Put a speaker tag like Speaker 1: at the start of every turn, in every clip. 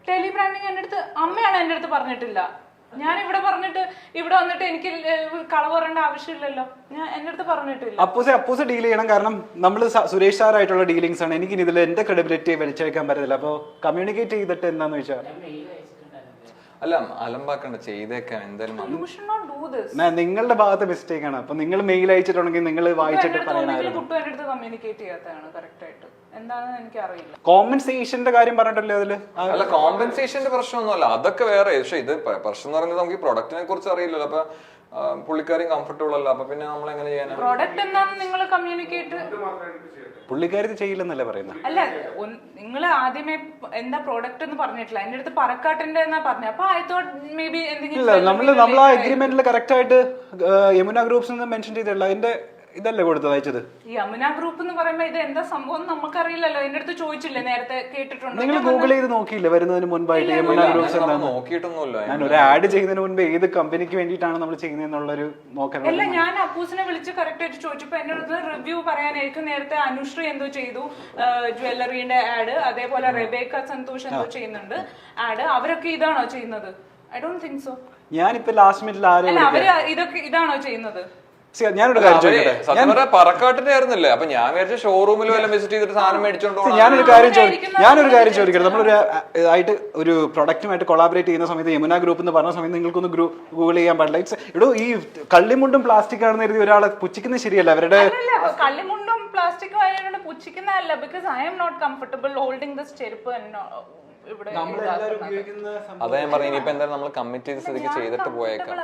Speaker 1: Tele branding എൻ്റെ അടുത്ത് അമ്മയാണ് എൻ്റെ അടുത്ത് പറഞ്ഞിട്ടില്ല. ഞാൻ ഇവിടെ പറഞ്ഞിട്ട് ഇവിടെ വന്നിട്ട് എനിക്ക് കളവ് പറയേണ്ട ആവശ്യമില്ലല്ലോ. ഞാൻ എൻ്റെ അടുത്ത് പറഞ്ഞിട്ടില്ല.
Speaker 2: അപ്പൂസ് ഡീൽ ചെയ്യണം. കാരണം നമ്മൾ സുരേഷ് സാറായിട്ടുള്ള ഡീലിങ്സ് ആണ്. എനിക്ക് ഇതിൽ എന്റെ ക്രെഡിബിലിറ്റി വലിച്ചേക്കാൻ പറ്റില്ല. അപ്പൊ കമ്മ്യൂണിക്കേറ്റ് ചെയ്തിട്ട് എന്താന്ന് വെച്ചാൽ
Speaker 3: അല്ല അലമ്പാക്കണ്ട, ചെയ്തേക്കാം എന്തായാലും.
Speaker 2: നിങ്ങളുടെ ഭാഗത്ത് മിസ്റ്റേക്ക് ആണ്. അപ്പൊ നിങ്ങൾ മെയിൽ അയച്ചിട്ടുണ്ടെങ്കിൽ നിങ്ങൾ വായിച്ചിട്ട് പറയണമായിരുന്നു. കോമ്പൻസേഷന്റെ കാര്യം പറഞ്ഞിട്ടല്ലേ അതില്?
Speaker 3: അല്ല, കോമ്പൻസേഷന്റെ പ്രശ്നമൊന്നുമല്ല, അതൊക്കെ വേറെ. പക്ഷെ ഇത് പ്രശ്നം എന്ന് പറയുന്നത് നമുക്ക് ഈ പ്രൊഡക്റ്റിനെ കുറിച്ച് അറിയില്ലല്ലോ. അപ്പൊ പുള്ളിക്കാരും കംഫർട്ടബിൾ അല്ല. അപ്പൊ പിന്നെ നമ്മൾ എങ്ങനെ ചെയ്യാനാണ്?
Speaker 2: പുള്ളിക്കാരി ചെയ്യില്ലെന്നല്ലേ പറയുന്നത്?
Speaker 1: അല്ല, നിങ്ങൾ ആദ്യമേ എന്താ പ്രോഡക്റ്റ് എന്ന് പറഞ്ഞിട്ടില്ല. എന്റെ അടുത്ത് പറക്കാട്ടിന്റെ എന്നാ പറഞ്ഞു. അപ്പൊ ഐ തോട്ട് മേ ബി എന്തെങ്കിലും
Speaker 2: നമ്മൾ ആ എഗ്രിമെന്റിൽ കറക്റ്റ് ആയിട്ട് യമുന ഗ്രൂപ്പ്സ് മെൻഷൻ ചെയ്തിട്ടുള്ള അതിന്റെ ഇതല്ലേ കൊടുത്തത് അയച്ചത്?
Speaker 1: യമുന ഗ്രൂപ്പ് എന്ന് പറയുമ്പോ ഇത് എന്താ സംഭവം നമുക്കറിയില്ലല്ലോ. എന്റെ അടുത്ത് ചോദിച്ചില്ലേ, നേരത്തെ കേട്ടിട്ടുണ്ട്.
Speaker 2: നിങ്ങൾ ഗൂഗിൾ ചെയ്ത് നോക്കിയില്ലേ വരുന്നതിന് മുൻപായിട്ട് യമുന ഗ്രൂപ്പ്സ്
Speaker 3: നോക്കിയിട്ടൊന്നുമില്ല?
Speaker 2: ഞാൻ ഒരു ആഡ് ചെയ്യുന്നതിന് മുൻപ് ഏത് കമ്പനിക്ക് വേണ്ടിയിട്ടാണ് നമ്മൾ ചെയ്യുന്നതെന്നുള്ളൊരു നോക്കാൻ.
Speaker 1: അല്ല, ഞാൻ അപ്പൂസിനെ വിളിച്ച് കറക്റ്റ് ആയിട്ട് ചോദിച്ചപ്പോ എന്റെ അടുത്ത് റിവ്യൂ പറയാനായിരിക്കും. നേരത്തെ അനുശ്രീ എന്തോ ചെയ്തു ജ്വല്ലറിന്റെ ആഡ്, അതേപോലെ റെബേക്ക സന്തോഷ് എന്തോ ചെയ്യുന്നുണ്ട് ആഡ്. അവരൊക്കെ ഇതാണോ ചെയ്യുന്നത്? I don't think so.
Speaker 2: ഞാനിപ്പോ ലാസ്റ്റ് മിനിറ്റിൽ
Speaker 1: അവര് ഇതൊക്കെ ഇതാണോ ചെയ്യുന്നത്?
Speaker 2: ഞാനൊരു കാര്യം ചോദിക്കട്ടെ.
Speaker 3: പറക്കാട്ടിന്റെ ആയിരുന്നില്ലേ? അപ്പൊ ഞാൻ വിചാരിച്ച ഷോറൂമിൽ വല്ല വിസിറ്റ് ചെയ്തിട്ട് സാധനം മേടിച്ചോണ്ടോ.
Speaker 2: ഞാനൊരു കാര്യം ചോദിക്കട്ടെ. നമ്മളൊരു ആയിട്ട് ഒരു പ്രൊഡക്റ്റുമായിട്ട് കൊളാബറേറ്റ് ചെയ്യുന്ന സമയത്ത് യമുന ഗ്രൂപ്പ് എന്ന് പറഞ്ഞ സമയത്ത് നിങ്ങൾക്കൊന്ന് ഗൂഗിൾ ചെയ്യാൻ പാടില്ല. ഇവിടെ ഈ കള്ളിമുണ്ടും പ്ലാസ്റ്റിക് ആണെന്ന് കരുതി ഒരാളെ പുച്ഛിക്കുന്നത് ശരിയല്ല. അവരുടെ
Speaker 1: കള്ളിമുണ്ടും പ്ലാസ്റ്റിക്കും ആയതുകൊണ്ട് പുച്ഛിക്കുന്നതല്ല. Because I'm not comfortable holding this ചെരുപ്പ്.
Speaker 3: അതാ ഞാൻ പറഞ്ഞു, ഇനിയിപ്പോ എന്തായാലും നമ്മൾ കമ്മിറ്റ് ചെയ്ത് സ്ഥിതിക്ക് ചെയ്തിട്ട് പോയേക്കാം.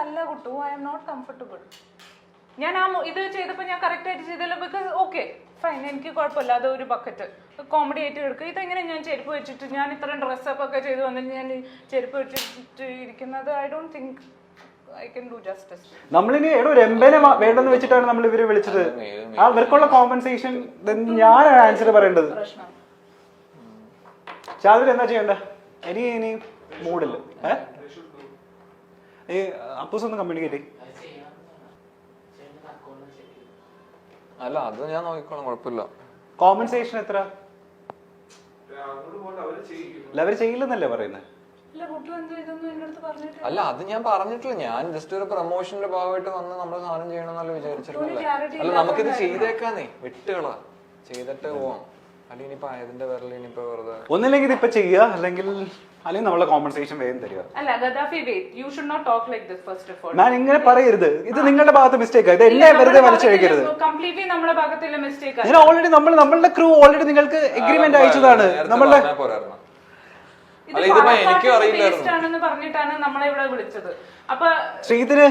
Speaker 1: ഞാൻ ആ ഇത് ചെയ്തപ്പോ ഞാൻ കറക്റ്റ് ആയിട്ട് ചെയ്തല്ലോ. ബിക്കോസ് ഓക്കെ ഫൈൻ, എനിക്ക് കുഴപ്പമില്ല. അത് ഒരു ബക്കറ്റ് കോമഡി ആയിട്ട് എടുക്കുക. ഇതെങ്ങനെ ഞാൻ ചെരുപ്പ് വെച്ചിട്ട് ഞാൻ ഇത്രയും ഡ്രസ്സപ്പ് ഒക്കെ ചെയ്ത് വന്നിട്ട് ഞാൻ ചെരുപ്പ് വെച്ചിട്ട് ഇരിക്കുന്നത് I don't think I can do justice.
Speaker 2: നമ്മളിനി ഒരു എംബനെ വേണ്ടെന്ന് വെച്ചിട്ടാണ് നമ്മൾ ഇവരെ വിളിച്ചത്. ആ ഇവർക്കുള്ള കോമ്പൻസേഷൻ ഞാൻ ആൻസർ പറയേണ്ടത്. ചാതിൽ എന്താ ചെയ്യണ്ട? ഇനി മൂഡില്ല. അപ്പൂസ് ഒന്ന് കമ്മ്യൂണിക്കേറ്റ്.
Speaker 3: അല്ല, അത് ഞാൻ നോക്കിക്കോളാം, കുഴപ്പമില്ല.
Speaker 2: കോമ്പൻസേഷൻ എത്ര? അവര് ചെയ്യില്ലെന്നല്ലേ പറയുന്നത്?
Speaker 3: അല്ല, അത് ഞാൻ പറഞ്ഞിട്ടില്ല. ഞാൻ ജസ്റ്റ് ഒരു പ്രൊമോഷന്റെ ഭാഗമായിട്ട് വന്ന് നമ്മള് സാധനം ചെയ്യണമെന്നല്ല വിചാരിച്ചിരുന്നല്ലേ. അല്ല, നമുക്കിത് ചെയ്തേക്കാന്നേ, വിട്ടുകളാ, ചെയ്തിട്ട് പോവാം. അല്ലെങ്കിൽ ഇനിയിപ്പോ ആയതിന്റെ പേരിൽ ഇനിയിപ്പോ വെറുതെ
Speaker 2: ഒന്നില്ലെങ്കിൽ ഇതിപ്പോ ചെയ്യുക, അല്ലെങ്കിൽ നമ്മളെ കോമ്പൻസേഷൻ വേഗം തരിക. ഞാൻ ഇങ്ങനെ പറയരുത്. ഇത് നിങ്ങളുടെ ഭാഗത്ത് മിസ്റ്റേക്ക്. ഇത് എന്നെ വെറുതെ വലിച്ചഴിക്കരുത്. ഞാൻ ഓൾറെഡി നമ്മളുടെ ക്രൂ ഓൾറെഡി നിങ്ങൾക്ക് എഗ്രിമെന്റ് അയച്ചതാണ്. നമ്മളുടെ
Speaker 1: പറഞ്ഞിട്ടാണ് നമ്മളെ ഇവിടെ വിളിച്ചത്. അപ്പൊ
Speaker 2: ശ്രീധന്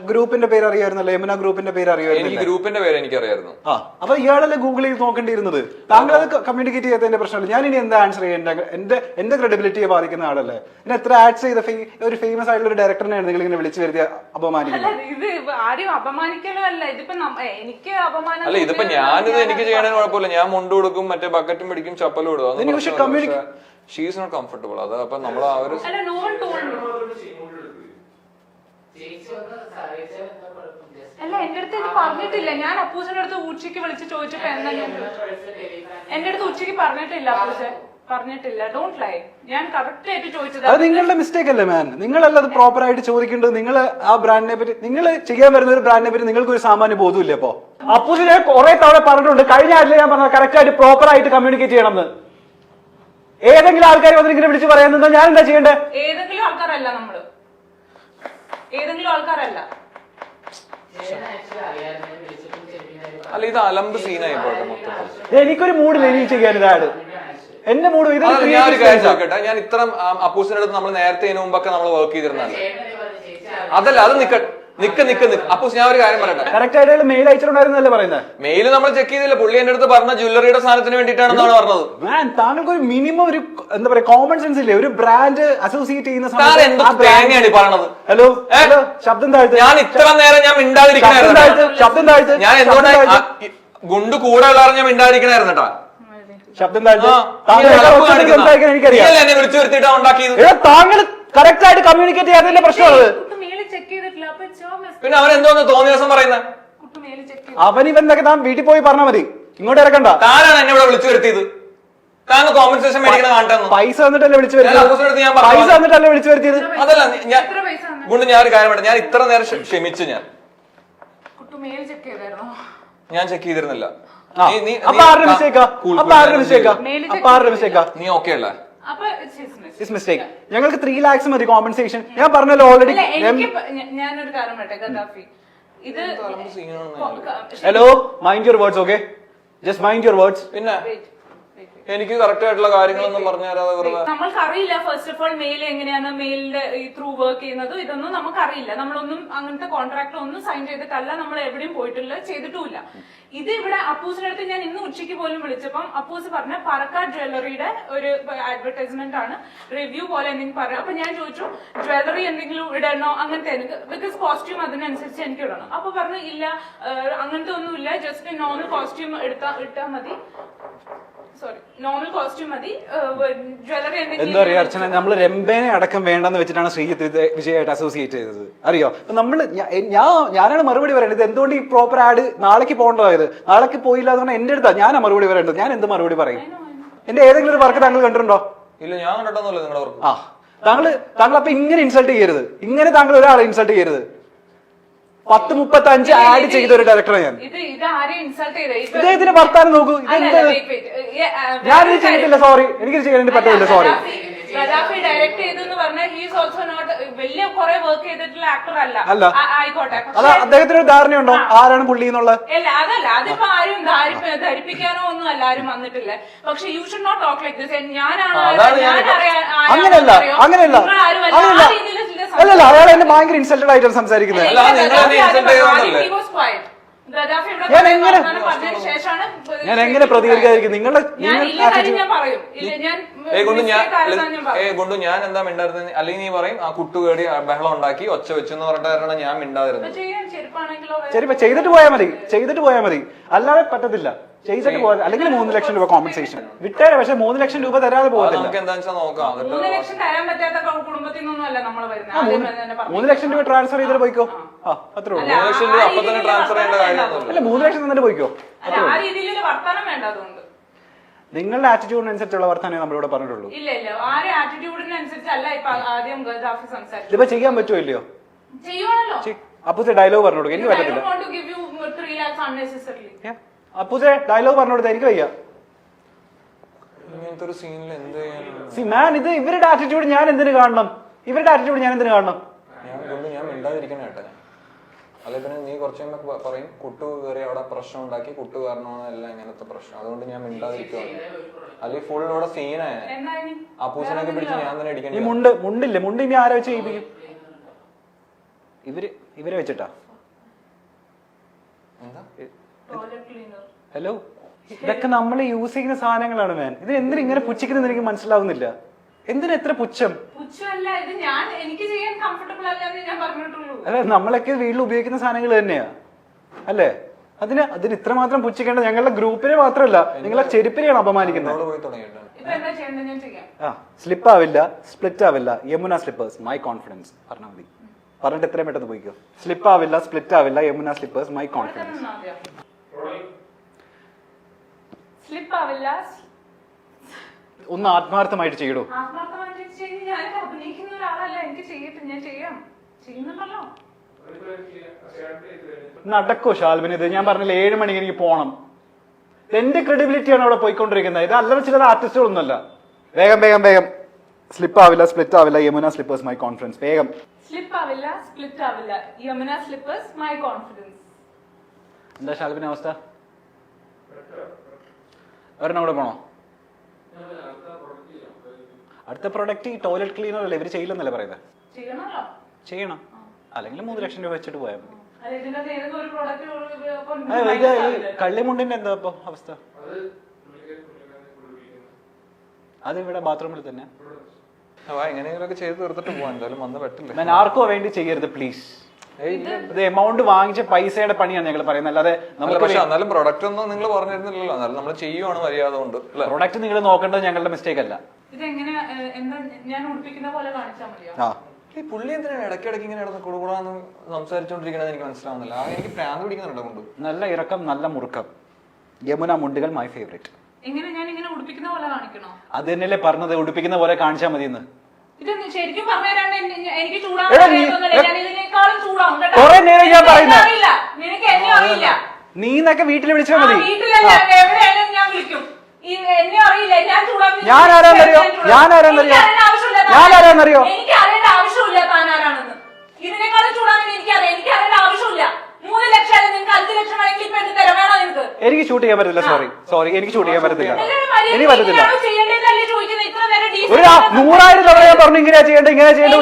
Speaker 2: ഗ്രൂപ്പിന്റെ പേര് അറിയായിരുന്നല്ലോ, യമുന ഗ്രൂപ്പിന്റെ പേര് അറിയായിരുന്നു.
Speaker 3: എനിക്ക് ഗ്രൂപ്പിന്റെ പേര് എനിക്കറിയായിരുന്നു.
Speaker 2: അപ്പൊ ഇയാളല്ലേ ഗൂഗിൾ ചെയ്ത് നോക്കേണ്ടിയിരുന്നത്. താങ്കൾ അത് കമ്മ്യൂണിക്കേറ്റ് ചെയ്യാത്തതിന്റെ പ്രശ്നമില്ല. ഞാൻ ഇനി എന്താ ആൻസർ ചെയ്യേണ്ട? എന്റെ ക്രെഡിബിലിറ്റിയെ ബാധിക്കുന്ന ആളല്ലേ. പിന്നെ എത്ര ആഡ്സ് ചെയ്ത ഒരു ഫേമസ് ആയിട്ടുള്ള ഒരു ഡയറക്ടറിനെയാണ് നിങ്ങൾ ഇങ്ങനെ വിളിച്ചു വരുത്തി അപമാനിക്കുന്നത്.
Speaker 1: ഇത് ആരും അപമാനിക്കലോ അല്ല. ഇതിപ്പോ എനിക്ക് അപമാനം
Speaker 3: അല്ല. ഇതിപ്പോ ഞാനിത് എനിക്ക് ചെയ്യണതിന് കുഴപ്പമില്ല. ഞാൻ മുണ്ട് കൊടുക്കും, മറ്റേ ബക്കറ്റും പിടിക്കും, ചപ്പലും ഇടും. She is not comfortable. അത് അപ്പൊ നമ്മൾ ആ ഒരു
Speaker 1: അല്ല, എന്റെ അടുത്ത് ഇത് പറഞ്ഞിട്ടില്ല. ഞാൻ അപ്പൂസിന്റെ അടുത്ത് ഉച്ചയ്ക്ക് വിളിച്ച് ചോദിച്ചപ്പോ എന്റെ അടുത്ത് ഉച്ചയ്ക്ക് പറഞ്ഞിട്ടില്ല. അപ്പൂസ് പറഞ്ഞിട്ടില്ല. Don't lie. ഞാൻ കറക്റ്റ് ആയിട്ട് ചോദിച്ചത്.
Speaker 2: അത് നിങ്ങളുടെ മിസ്റ്റേക്ക് അല്ലേ മാൻ? നിങ്ങളല്ല അത് പ്രോപ്പർ ആയിട്ട് ചോദിക്കേണ്ടത്. നിങ്ങൾ ആ ബ്രാൻഡിനെ പറ്റി, നിങ്ങൾ ചെയ്യാൻ വരുന്ന ഒരു ബ്രാൻഡിനെ പറ്റി നിങ്ങൾക്ക് ഒരു സാമാന്യ ബോധമില്ല. അപ്പൊ അപ്പൂസിനെ കുറെ തവണ പറഞ്ഞിട്ടുണ്ട്. കഴിഞ്ഞ ആഴ്ച ഞാൻ പറഞ്ഞത് കറക്റ്റ് ആയിട്ട് പ്രോപ്പർ ആയിട്ട് കമ്മ്യൂണിക്കേറ്റ് ചെയ്യണമെന്ന്. ഏതെങ്കിലും ആൾക്കാർ വന്നിങ്ങനെ വിളിച്ച് പറയാൻ ഞാൻ എന്താ ചെയ്യണ്ടേ?
Speaker 1: ഏതെങ്കിലും ആൾക്കാരല്ല.
Speaker 3: അല്ല, ഇത് അലമ്പ് സീനായി പോട്ടെ മൊത്തത്തിൽ.
Speaker 2: എനിക്കൊരു മൂഡില്ല ഇനി ചെയ്യാൻ ഇതാണ് എന്റെ മൂഡ്. ഇത്
Speaker 3: ഞാൻ ഒരു കാര്യം ചോദിക്കട്ടെ. ഞാൻ ഇത്ര അപ്പൂസിന്റെ അടുത്ത് നമ്മൾ നേരത്തെ ഇതിനു മുമ്പൊക്കെ നമ്മൾ വർക്ക് ചെയ്തിരുന്നല്ലേ? അതല്ല, അത് നിക്ക അപ്പൂസ്, ഞാൻ ഒരു കാര്യം പറയട്ടെ.
Speaker 2: കറക്റ്റ് ആയിട്ട് മെയിൽ അയച്ചിട്ടുണ്ടായിരുന്നല്ലേ പറയുന്നത്?
Speaker 3: മെയിൽ നമ്മൾ ചെക്ക് ചെയ്തില്ല. പുള്ളി എന്റെ അടുത്ത് പറഞ്ഞ ജ്വല്ലറിയുടെ സാധനത്തിന് വേണ്ടിയിട്ടാണെന്നാണ് പറഞ്ഞത്.
Speaker 2: താങ്കൾക്ക് ഒരു മിനിമം ഒരു എന്താ പറയാ കോമൺ സെൻസ് ഇല്ലേ? ഒരു ബ്രാൻഡ് അസോസിയേറ്റ് ചെയ്യുന്ന
Speaker 3: തേങ്ങയാണ് പറഞ്ഞത്.
Speaker 2: ഹലോ ശബ്ദം താഴ്ത്ത്.
Speaker 3: ഞാൻ ഇത്ര നേരം ഞാൻ മിണ്ടാതിരിക്കണായിരുന്നു.
Speaker 2: ശബ്ദം താഴ്ത്ത്.
Speaker 3: ഞാൻ എന്തുകൊണ്ടാണ് ഗുണ്ട് കൂടെ ഉള്ളവരെ ഞാൻ മിണ്ടാതിരിക്കണായിരുന്നു കേട്ടോ.
Speaker 2: ശബ്ദം താഴ്ത്ത്.
Speaker 3: എന്നെ വിളിച്ചു വരുത്തിയിട്ടാ ഉണ്ടാക്കിയത്.
Speaker 2: താങ്കൾ കറക്റ്റ് ആയിട്ട് കമ്മ്യൂണിക്കേറ്റ് ചെയ്യാത്തതിന്റെ പ്രശ്നമുള്ളത്.
Speaker 3: പിന്നെ അവൻ എന്തോന്ന് തോന്നിയ ദിവസം പറയുന്നത്?
Speaker 2: അവനിവന്തൊക്കെ താൻ വീട്ടിൽ പോയി പറഞ്ഞാൽ മതി, ഇങ്ങോട്ട് ഇറക്കണ്ട.
Speaker 3: താനാണ് എന്നെ ഇവിടെ വിളിച്ചു വരുത്തിയത്. താങ്കൾ കോമ്പൻസേഷൻ മേടിക്കണം കാണട്ടെ.
Speaker 2: പൈസ തന്നിട്ടല്ലേ വിളിച്ചു വരുത്തിയത്?
Speaker 3: ഞാൻ പറഞ്ഞു.
Speaker 2: പൈസ തന്നിട്ടല്ലേ വിളിച്ചു വരുത്തിയത്?
Speaker 3: അതല്ല ഞാൻ കൊണ്ട് ഞാൻ ഒരു കാര്യം ഞാൻ ഇത്ര നേരം ക്ഷമിച്ചു. ഞാൻ ചെക്ക് ചെയ്തിരുന്നില്ല. നീ ഓക്കെ അല്ലേ?
Speaker 2: ഞങ്ങൾക്ക് 3 lakhs മതി കോമ്പൻസേഷൻ. ഞാൻ പറഞ്ഞല്ലോ ഓൾറെഡി.
Speaker 1: ഞാനൊരു കാര്യം പറയട്ടെ ഗദ്ദാഫി, ഇത്
Speaker 2: hello, mind your words. Okay, just mind your words.
Speaker 3: പിന്നെ എനിക്ക് കറക്റ്റ് ആയിട്ടുള്ള കാര്യങ്ങളൊന്നും പറഞ്ഞു തരാതെ വെറുതെ.
Speaker 1: നമ്മൾക്കറിയില്ല ഫസ്റ്റ് ഓഫ് ഓൾ മെയിൽ എങ്ങനെയാണ് മെയിലിന്റെ ത്രൂ വർക്ക് ചെയ്യുന്നത്, ഇതൊന്നും നമുക്കറിയില്ല. നമ്മളൊന്നും അങ്ങനത്തെ കോൺട്രാക്ട് ഒന്നും സൈൻ ചെയ്തിട്ടല്ല, നമ്മൾ എവിടെയും പോയിട്ടില്ല, ചെയ്തിട്ടുമില്ല. ഇത് ഇവിടെ അപ്പൂസിന്റെ അടുത്ത് ഞാൻ ഇന്ന് ഉച്ചയ്ക്ക് പോലും വിളിച്ചപ്പം അപ്പൂസ് പറഞ്ഞ പാലക്കാട് ജ്വല്ലറിയുടെ ഒരു അഡ്വർടൈസ്മെന്റ് ആണ്, റിവ്യൂ പോലെ എന്തെങ്കിലും പറയാം. അപ്പൊ ഞാൻ ചോദിച്ചു ജ്വല്ലറി എന്തെങ്കിലും ഇടണോ അങ്ങനത്തെ, ബിക്കോസ് കോസ്റ്റ്യൂം അതിനനുസരിച്ച് എനിക്ക് ഇടണം. അപ്പൊ പറഞ്ഞു ഇല്ല അങ്ങനത്തെ ഒന്നുമില്ല, ജസ്റ്റ് നോർമൽ കോസ്റ്റ്യൂം ഇട്ടാ മതി, സോറി നോർമൽ കോസ്റ്റ്യൂം മതി, ജ്വല്ലറി
Speaker 2: എന്താ പറയാ അർച്ചന, നമ്മള് രംഭേനെ അടക്കം വേണ്ടെന്ന് വെച്ചിട്ടാണ് ശ്രീജിത്ത് ഇത് വിജയമായിട്ട് അസോസിയേറ്റ് ചെയ്തത്, അറിയോ? നമ്മള് ഞാനാണ് മറുപടി പറയേണ്ടത്. ഇത് എന്തുകൊണ്ട് ഈ പ്രോപ്പർ ആഡ് നാളേക്ക് പോകേണ്ടതായത്? നാളേക്ക് പോയില്ല എന്ന് പറഞ്ഞാൽ എന്റെ അടുത്താ ഞാനാ മറുപടി പറയേണ്ടത്. ഞാൻ എന്ത് മറുപടി പറയും? എന്റെ ഏതെങ്കിലും ഒരു വർക്ക് താങ്കൾ കണ്ടിട്ടുണ്ടോ?
Speaker 3: ഇല്ല, ഞാൻ കണ്ടിട്ടൊന്നുമില്ല നിങ്ങളുടെ വർക്ക്.
Speaker 2: താങ്കൾ അപ്പൊ ഇങ്ങനെ ഇൻസൾട്ട് ചെയ്യരുത്, ഇങ്ങനെ താങ്കൾ ഒരാളെ ഇൻസൾട്ട് ചെയ്യരുത്. 10-35 ആഡ് ചെയ്ത ഒരു ഡയറക്ടറെ ഞാൻ. ഇദ്ദേഹത്തിന്റെ വർത്താനം നോക്കൂ. ഞാനിത് ചെയ്തിട്ടില്ല, സോറി, എനിക്കിത് ചെയ്യാൻ പറ്റില്ല, സോറി.
Speaker 1: ഡയറക്ട് ചെയ്തെന്ന് പറഞ്ഞാൽ ഹീസ് ഓൾസോ നോട്ട് വലിയ കുറെ വർക്ക് ചെയ്തിട്ടുള്ള ആക്ടർ അല്ല. ആയിക്കോട്ടെ,
Speaker 2: അത് അദ്ദേഹത്തിന് ഒരു ധാരണയുണ്ടോ ആരാണ് പുള്ളി എന്നുള്ളത്?
Speaker 1: അതല്ല, അതിപ്പോ ആരും ധരിപ്പിക്കാനോ ഒന്നും അല്ല, ആരും വന്നിട്ടില്ല. പക്ഷെ you should not talk like this.
Speaker 2: അങ്ങനെയല്ല അല്ലല്ല, അയാൾ എന്നെ ഭയങ്കര ഇൻസൾട്ടഡ് ആയിട്ടാണ് സംസാരിക്കുന്നത്. ഞാൻ എങ്ങനെ പ്രതികരിക്കാതിരിക്കും? നിങ്ങളുടെ
Speaker 3: കൊണ്ട് ഞാൻ എന്താ മിണ്ടായിരുന്നത്? അല്ലെങ്കിൽ നീ പറയും ആ കുട്ടുകേടി ബഹളം ഉണ്ടാക്കി ഒച്ച വെച്ചെന്ന് പറഞ്ഞിട്ടാണ് ഞാൻ മിണ്ടാതിരുന്നത്.
Speaker 2: ശരി, ചെയ്തിട്ട് പോയാൽ മതി, അല്ലാതെ പറ്റത്തില്ല. ചെയ്തിട്ട് പോകാൻ, അല്ലെങ്കിൽ 3 ലക്ഷം രൂപ കോമ്പൻസേഷൻ വിട്ടേരെ. പക്ഷെ 3 ലക്ഷം രൂപ തരാതെ പോകത്തില്ല.
Speaker 3: നമുക്ക് എന്താ വെച്ചാൽ നോക്കാം.
Speaker 1: 3 ലക്ഷം തരാൻ പറ്റാത്ത കുടുംബത്തിൽ നിന്നല്ല നമ്മൾ വരുന്നത്.
Speaker 2: 3 ലക്ഷം രൂപ ട്രാൻസ്ഫർ ചെയ്തിട്ട് പോയിക്കോ. അത്രേ ഉള്ളൂ.
Speaker 3: 3 ലക്ഷം രൂപ അപ്പൊ തന്നെ ട്രാൻസ്ഫർ ചെയ്യേണ്ട കാര്യമൊന്നുമില്ല.
Speaker 2: അല്ല, 3 ലക്ഷം തന്നിട്ട് പോയിക്കോ.
Speaker 1: ആ രീതിയിലുള്ള വർത്തമാനം വേണ്ട. അതുകൊണ്ട്
Speaker 2: നിങ്ങളുടെ ആറ്റിറ്റ്യൂഡിനനുസരിച്ചുള്ള വർത്തമാനമേ നമ്മളിവിടെ പറഞ്ഞിട്ടുള്ളൂ.
Speaker 1: ഇല്ല, ആരും ആറ്റിറ്റ്യൂഡിനനുസരിച്ചല്ല ഇപ്പൊ ആദ്യം ഗദ്ദാഫി സംസാരിച്ചു.
Speaker 2: ഇതിപ്പോ ചെയ്യാൻ പറ്റുമോ ഇല്ലയോ?
Speaker 1: ചെയ്യുവാണല്ലോ.
Speaker 2: അപ്പൂസെ ഡയലോഗ് പറഞ്ഞു കൊടുക്കും, എനിക്ക് പറ്റത്തില്ല. അപ്പൂസെ ഡയലോഗ് പറഞ്ഞു കൊടുത്താൽ എനിക്ക് വയ്യ.
Speaker 3: ഇങ്ങനത്തെ ഒരു സീനിൽ എന്ത്
Speaker 2: ഇത് ഇവരുടെ ആറ്റിറ്റ്യൂഡ് ഞാൻ എന്തിനു കാണണം?
Speaker 3: ഞാൻ മിണ്ടാതിരിക്കണ കേട്ടെ. അല്ലെ പിന്നെ നീ കുറച്ച് കഴിയുമ്പോ പറയും കുട്ടു കയറി അവിടെ പ്രശ്നം ഉണ്ടാക്കി, കുട്ടു കാരണമല്ല ഇങ്ങനത്തെ പ്രശ്നം, അതുകൊണ്ട് ഞാൻ മിണ്ടാതിരിക്കുവാണ്. അല്ലെങ്കിൽ ഫുൾ ഇവിടെ സീനായ അപ്പൂസിനൊക്കെ പിടിച്ച് ഞാൻ തന്നെ അടിക്കണേ.
Speaker 2: മുണ്ട് ഇനി ആരെ വെച്ച് ചെയ്യിപ്പിക്കും? ഇവരെ വെച്ചിട്ടാ?
Speaker 3: എന്താ
Speaker 2: ഹലോ, ഇതൊക്കെ നമ്മൾ യൂസ് ചെയ്യുന്ന സാധനങ്ങളാണ് മാൻ. ഇത് എന്തിനാ ഇങ്ങനെ പുച്ഛിക്കുന്നത് എനിക്ക് മനസ്സിലാവുന്നില്ല. എന്തിനാ എത്ര പുച്ഛം? അല്ല, നമ്മളൊക്കെ വീട്ടിൽ ഉപയോഗിക്കുന്ന സാധനങ്ങൾ തന്നെയാ അല്ലേ? അതിന് ഇത്രമാത്രം പുച്ഛിക്കേണ്ട ഞങ്ങളുടെ ഗ്രൂപ്പിനെ മാത്രമല്ല, നിങ്ങളെ ചെരുപ്പിനെയാണ് അപമാനിക്കുന്നത്. സ്ലിപ്പ് ആവില്ല, സ്പ്ലിറ്റ് ആവില്ല, യമുന സ്ലിപ്പേഴ്സ് മൈ കോൺഫിഡൻസ് പറഞ്ഞാൽ മതി. പറഞ്ഞിട്ട് എത്രയും പെട്ടെന്ന് പോയിക്കോ. സ്ലിപ്പ് ആവില്ല, സ്പ്ലിറ്റ് ആവില്ല, യമുന സ്ലിപ്പേഴ്സ് മൈ കോൺഫിഡൻസ്. ഒന്ന് ആത്മാർത്ഥമായിട്ട് ചെയ്യടോ. നടക്കോ ഷാൽബിന്? ഇത് ഞാൻ പറഞ്ഞില്ല, 7 മണിക്ക് എനിക്ക് പോണം. എന്റെ ക്രെഡിബിലിറ്റിയാണ് അവിടെ പോയിക്കൊണ്ടിരിക്കുന്നത്. ഇത് അല്ലറ ചില ആർട്ടിസ്റ്റുകളൊന്നുമല്ല. വേഗം സ്ലിപ്പ് ആവില്ല, സ്പ്ലിറ്റ് ആവില്ല, യമുന സ്ലിപ്പേഴ്സ് മൈ കോൺഫിഡൻസ്. വേഗം എന്താ ഷാൽബിന്റെ അവസ്ഥ? ഒരെണ്ണം കൂടെ പോണോ? അടുത്ത പ്രൊഡക്റ്റ് ഈ ടോയ്ലറ്റ് ക്ലീനർ അല്ലേ? ഇവര് ചെയ്യില്ലെന്നല്ലേ പറയുന്നത്? ചെയ്യണം, അല്ലെങ്കിൽ 3 ലക്ഷം രൂപ വെച്ചിട്ട് പോയാൽ മതി. കള്ളിമുണ്ടിന്റെ എന്താ ഇപ്പൊ അവസ്ഥ? അത് ഇവിടെ ബാത്റൂമിൽ തന്നെ.
Speaker 3: എങ്ങനെയെങ്കിലൊക്കെ ചെയ്ത് തീർത്തിട്ട് പോവാൻ എന്തായാലും വന്ന് പറ്റില്ല.
Speaker 2: ഞാൻ ആർക്കോ വേണ്ടി ചെയ്യരുത് പ്ലീസ്. ഇത് എമൗണ്ട് വാങ്ങിച്ച പൈസയുടെ പണിയാണ് ഞങ്ങൾ പറയുന്നത്, അല്ലാതെ
Speaker 3: എന്നാലും പ്രൊഡക്റ്റ് ഒന്നും നിങ്ങൾ പറഞ്ഞിരുന്നില്ലല്ലോ. എന്നാലും നമ്മൾ ചെയ്യുവാണ് മര്യാദ കൊണ്ട്.
Speaker 2: പ്രൊഡക്റ്റ് നിങ്ങൾ നോക്കേണ്ടത് ഞങ്ങളുടെ മിസ്റ്റേക്ക് അല്ല.
Speaker 3: ഈ പുള്ളി എന്തിനാണ് ഇടയ്ക്കിടയ്ക്ക് ഇങ്ങനെ കൊടുകൂടാന്ന് സംസാരിച്ചോണ്ടിരിക്കണത് എനിക്ക് മനസ്സിലാവുന്നില്ല. എനിക്ക് പ്രാന്ത് പിടിക്കുന്നുണ്ട് കൊണ്ട്.
Speaker 2: നല്ല ഇറക്കം, നല്ല മുറുക്കം. യമുന മുണ്ടുകൾ മൈ ഫേവറേറ്റ്.
Speaker 1: എങ്ങനെ ഞാൻ ഇങ്ങനെ ഉടുപ്പിക്കുന്ന പോലെ കാണിക്കണോ?
Speaker 2: അത് തന്നെയല്ലേ പറഞ്ഞത്, ഉടുപ്പിക്കുന്ന പോലെ കാണിച്ചാൽ മതി എന്ന്.
Speaker 1: ഇത് ശരിക്കും പറഞ്ഞുതരാണ്ട് എനിക്ക് ഇതിനേക്കാളും ചൂടാവും കേട്ടോ.
Speaker 2: കുറെ നേരം ഞാൻ പറയുന്നത്.
Speaker 1: അറിയില്ല, നിനക്ക് എന്നെ അറിയില്ല.
Speaker 2: നീ എന്നൊക്കെ വീട്ടിൽ വിളിച്ചാൽ മതി.
Speaker 1: വീട്ടിലല്ല, എവിടെയായാലും ഞാൻ വിളിക്കും. എന്നെ അറിയില്ല, ഞാൻ ചൂടാവും.
Speaker 2: ഞാൻ ആരാന്നറിയോ? ഞാൻ ആരാന്നറിയോ? ഞാൻ ആരാന്നറിയോ?
Speaker 1: എനിക്ക് അറിയേണ്ട ആവശ്യമില്ല താൻ ആരാണെന്ന്. ഇതിനേക്കാളും ചൂടാണെന്ന് എനിക്കറിയാം. എനിക്ക് അറിയേണ്ട ആവശ്യമില്ല. 3 ലക്ഷം അല്ല, നിങ്ങൾക്ക് 5 ലക്ഷം വേണമെങ്കിൽ ഇപ്പൊ എടുത്ത് തരാം. വേണോ നിനക്ക്?
Speaker 2: എനിക്ക് ഷൂട്ട് ചെയ്യാൻ പറ്റില്ല. സോറി എനിക്ക് ഷൂട്ട് ചെയ്യാൻ പറ്റത്തില്ല. എനിക്ക് പറ്റത്തില്ല.
Speaker 1: ചെയ്യേണ്ടതല്ലേ ചോദിക്കുന്നത്? ഇത്ര നേരം
Speaker 2: ഒരു 100,000 തവണ ഞാൻ പറഞ്ഞു ഇങ്ങനെയാ ചെയ്യേണ്ടത്, ഇങ്ങനെ ചെയ്യേണ്ട.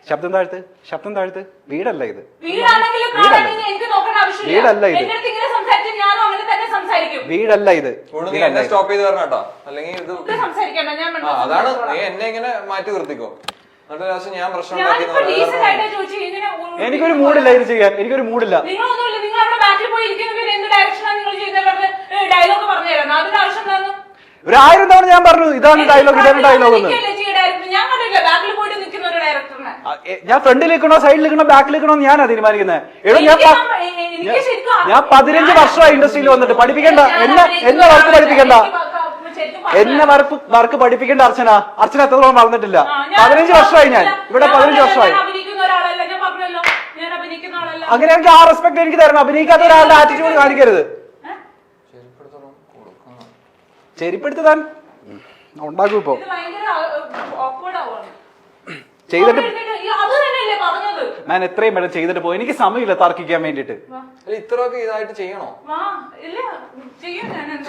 Speaker 2: ശബ്ദം താഴ്ത്ത്, ശബ്ദം താഴ്ത്ത്. വീടല്ല ഇത്, വീടല്ല ഇത്, വീടല്ല ഇത്.
Speaker 3: സ്റ്റോപ്പ് ചെയ്ത് പറഞ്ഞാട്ടോ, അല്ലെങ്കിൽ ഇത് അതാണ് നീ എന്നെ ഇങ്ങനെ മാറ്റി നിർത്തിക്കോ. എന്നിട്ട് ലാസ്റ്റ് ഞാൻ പ്രശ്നം
Speaker 2: എനിക്കൊരു മൂഡില്ല ഇത് ചെയ്യാൻ, എനിക്കൊരു മൂഡില്ല. ഒരു 1000 തവണ ഞാൻ പറഞ്ഞു ഇതാണ് ഡയലോഗ്, ഇതാണ് ഡയലോഗ് എന്ന്. ഞാൻ ഫ്രണ്ടിൽ നിൽക്കണോ സൈഡിൽ നിൽക്കണോ ബാക്കിൽ നിൽക്കണോ ഞാനാ തീരുമാനിക്കുന്നത്. എടോ ഞാൻ 15 വർഷമായി ഇൻഡസ്ട്രിയിൽ വന്നിട്ട്. പഠിപ്പിക്കണ്ട എന്നെ വർക്ക് പഠിപ്പിക്കണ്ട, എന്നെ വർക്ക് പഠിപ്പിക്കേണ്ട അർച്ചന എത്രത്തോളം വളർന്നിട്ടില്ല. 15 വർഷമായി ഞാൻ ഇവിടെ, 15 വർഷമായി. അങ്ങനെയാണെങ്കിൽ ആ റെസ്പെക്ട് എനിക്ക് തരണം. അഭിനയിക്കാത്ത ഒരാളുടെ ആറ്റിറ്റ്യൂഡ് കാണിക്കരുത്. ചെരിപ്പെടുത്ത് താൻ ഉണ്ടാക്കും. ഇപ്പൊ ചെയ്തിട്ട് ഞാൻ എത്രയും വേണം ചെയ്തിട്ട് പോയി. എനിക്ക് സമയമില്ല തർക്കിക്കാൻ വേണ്ടിട്ട്.
Speaker 3: ഇത്രയൊക്കെ ഇതായിട്ട് ചെയ്യണോ?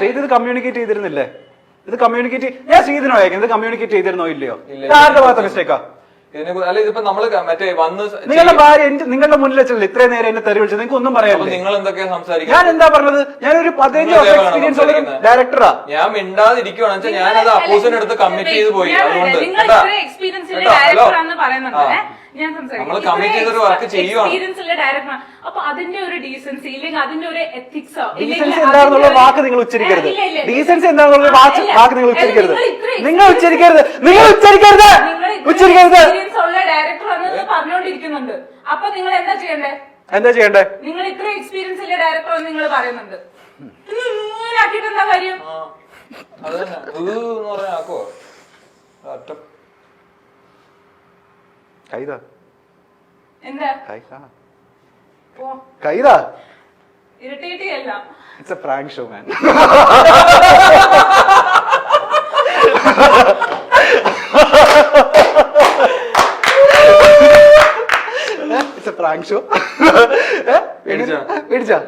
Speaker 2: ചെയ്തത് കമ്മ്യൂണിക്കേറ്റ് ചെയ്തിരുന്നില്ലേ? ഇത് കമ്മ്യൂണിക്കേറ്റ് ഞാൻ ചെയ്തിനോ ഇത് കമ്മ്യൂണിക്കേറ്റ് ചെയ്തിരുന്നോ ഇല്ലയോ? ആരുടെ ഭാഗത്ത് മിസ്റ്റേക്കാ?
Speaker 3: അല്ല ഇതിപ്പോ നമ്മള് മറ്റേ വന്ന്
Speaker 2: നിങ്ങളുടെ ഭാര്യ നിങ്ങളുടെ മുന്നിൽ വെച്ചല്ലേ ഇത്രയും നേരം എന്നെ തെറി വിളിച്ചത്? നിങ്ങൾക്ക് ഒന്നും പറയാനില്ല.
Speaker 3: നിങ്ങൾ എന്തൊക്കെയാ സംസാരിക്കുന്നത്?
Speaker 2: ഞാൻ എന്താ പറഞ്ഞത്? ഞാനൊരു 15 വർഷം എക്സ്പീരിയൻസ് ഉള്ള ഡയറക്ടറാ.
Speaker 3: ഞാൻ മിണ്ടാതിരിക്കുവാണെന്ന് വെച്ചാൽ ഞാനത് അപ്പോസിന്റെ അടുത്ത് കമ്മിറ്റ് ചെയ്ത് പോയി. അതുകൊണ്ട് നമ്മൾ കമ്മിറ്റ് ചെയ്തൊരു വർക്ക് ചെയ്യുവാണ്.
Speaker 1: അപ്പൊ അതിന്റെ ഒരു ഡീസൻസി ഇല്ലെങ്കിൽ അതിന്റെ ഒരു എത്തിക്സോ.
Speaker 2: ഡീസൻസി എന്താണെന്നുള്ള വാക്ക് നിങ്ങൾ ഉച്ചരിക്കരുത്. ഡീസൻസി എന്താണെന്നുള്ള വാക്ക് നിങ്ങൾ ഉച്ചരിക്കരുത്. നിങ്ങൾ ഉച്ചരിക്കരുത്. നിങ്ങൾ ഉച്ചരിക്കരുത്. ഉച്ചരിക്കരുത്.
Speaker 1: ഡയറക്ടർ പറഞ്ഞുകൊണ്ടിരിക്കുന്നുണ്ട്. അപ്പൊ നിങ്ങൾ എന്താ ചെയ്യണ്ടേ?
Speaker 2: എന്താ ചെയ്യണ്ടേ?
Speaker 1: നിങ്ങൾ ഇത്ര എക്സ്പീരിയൻസ് ഇല്ല ഡയറക്ടർ നിങ്ങൾ പറയുന്നുണ്ട്. ആക്കിയിട്ട് എന്താ കാര്യം?
Speaker 3: അത് തന്നെ പറഞ്ഞാക്കോ
Speaker 2: കൈതാ
Speaker 1: എന്താ
Speaker 2: കൈതാ
Speaker 1: ഇറിറ്റേറ്റ് അല്ല.
Speaker 2: It's a prank show man. It's a prank show. പേടിച്ചാ?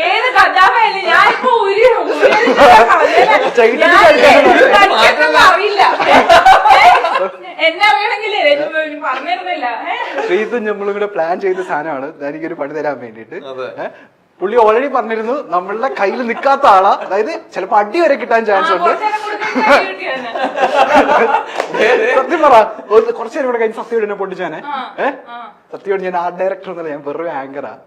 Speaker 1: ഏത് കഥാപായാലും ഞാനിപ്പോ അറിയില്ല. എന്നെ അറിയണമെങ്കിലേ പറഞ്ഞിരുന്നില്ല.
Speaker 2: ശ്രീതും നമ്മളും കൂടെ പ്ലാൻ ചെയ്ത സാധനമാണ് എനിക്കൊരു പണി തരാൻ വേണ്ടിട്ട്. പുള്ളി ഓൾറെഡി പറഞ്ഞിരുന്നു നമ്മളുടെ കയ്യിൽ നിൽക്കാത്ത ആളാ, അതായത് ചിലപ്പോ അടി വരെ കിട്ടാൻ ചാൻസ് ഉണ്ട്. സത്യം പറ, കുറച്ചു നേരം കൂടെ കഴിഞ്ഞ് സത്യോട് എന്നെ പൊട്ടിച്ചാനെ. സത്യോട് ഞാൻ ആർട്ട് ഡയറക്ടർ എന്നല്ല, ഞാൻ വെറും ആങ്കറാ.